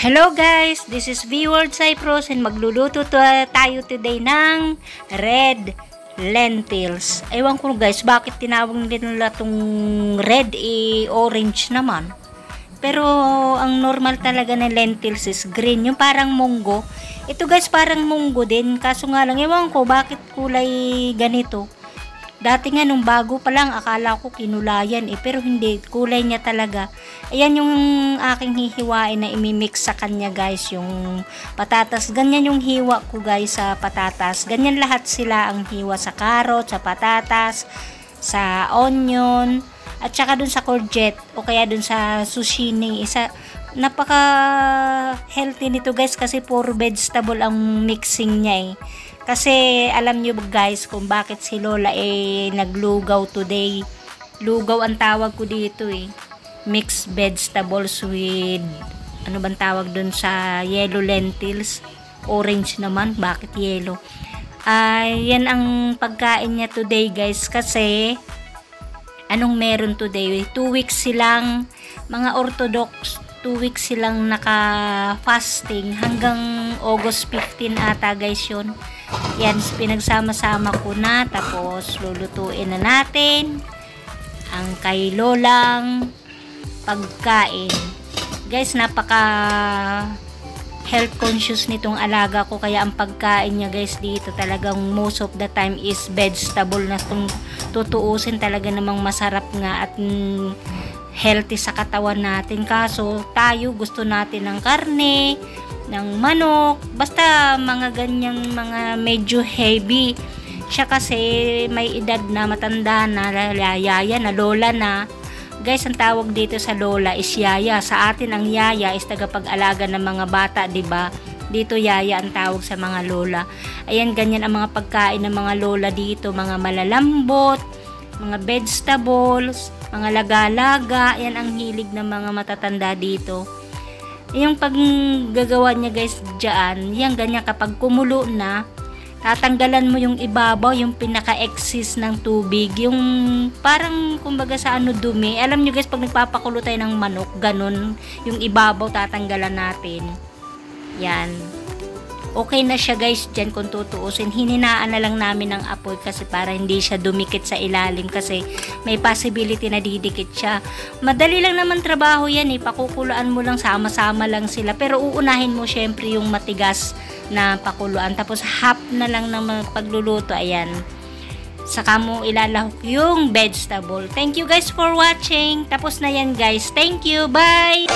Hello guys, this is V-Word Cyprus and magluluto tayo today ng red lentils. Ewan ko guys, bakit tinawag nila itong red orange naman. Pero ang normal talaga ng lentils is green, yung parang munggo. Ito guys parang munggo din, kaso nga lang ewan ko bakit kulay ganito. Dati nga nung bago pa lang akala ko kinulayan pero hindi, kulay niya talaga. Ayan yung aking hihiwain na imimix sa kanya guys, yung patatas. Ganyan yung hiwa ko guys sa patatas. Ganyan lahat sila ang hiwa sa carrot, sa patatas, sa onion, at saka dun sa courgette o kaya dun sa zucchini. Napaka healthy nito guys kasi puro vegetable ang mixing niya Kasi alam nyo guys kung bakit si Lola naglugaw today. Lugaw ang tawag ko dito Mixed vegetables with ano bang tawag dun sa yellow lentils. Orange naman, bakit yellow? Yan ang pagkain niya today guys kasi anong meron today? 2 weeks silang mga Orthodox, 2 weeks silang naka-fasting hanggang August 15 ata guys yun. Yan, pinagsama-sama ko na, tapos lulutuin na natin ang kay Lolang pagkain. Guys, napaka health conscious nitong alaga ko, kaya ang pagkain niya guys dito talagang most of the time is vegetable na kung tutuusin talaga namang masarap nga at healthy sa katawan natin. Kaso tayo gusto natin ng karne, ng manok, basta mga ganyang mga medyo heavy. Siya kasi may edad na, matanda na, yaya na, lola na. Guys, ang tawag dito sa lola is yaya. Sa atin ang yaya is tagapag-alaga ng mga bata, 'di ba? Dito yaya ang tawag sa mga lola. Ayan, ganyan ang mga pagkain ng mga lola dito, mga malalambot, mga vegetables, mga laga-laga. Yan ang hilig ng mga matatanda dito. Yung paggagawa niya guys dyan, yan ganyan, kapag kumulo na, tatanggalan mo yung ibabaw, yung pinaka-excess ng tubig, yung parang kumbaga sa dumi. Alam nyo guys, pag nagpapakulo tayo ng manok, ganun, yung ibabaw tatanggalan natin. Yan. Okay na siya guys dyan kung tutuusin. Hininaan na lang namin ng apoy kasi para hindi siya dumikit sa ilalim kasi may possibility na didikit siya. Madali lang naman trabaho yan pakukuluan mo lang, sama-sama lang sila. Pero uunahin mo syempre yung matigas na pakuluan. Tapos half na lang ng pagluluto, ayan. Saka mo ilalahok yung vegetable. Thank you guys for watching. Tapos na yan guys. Thank you. Bye!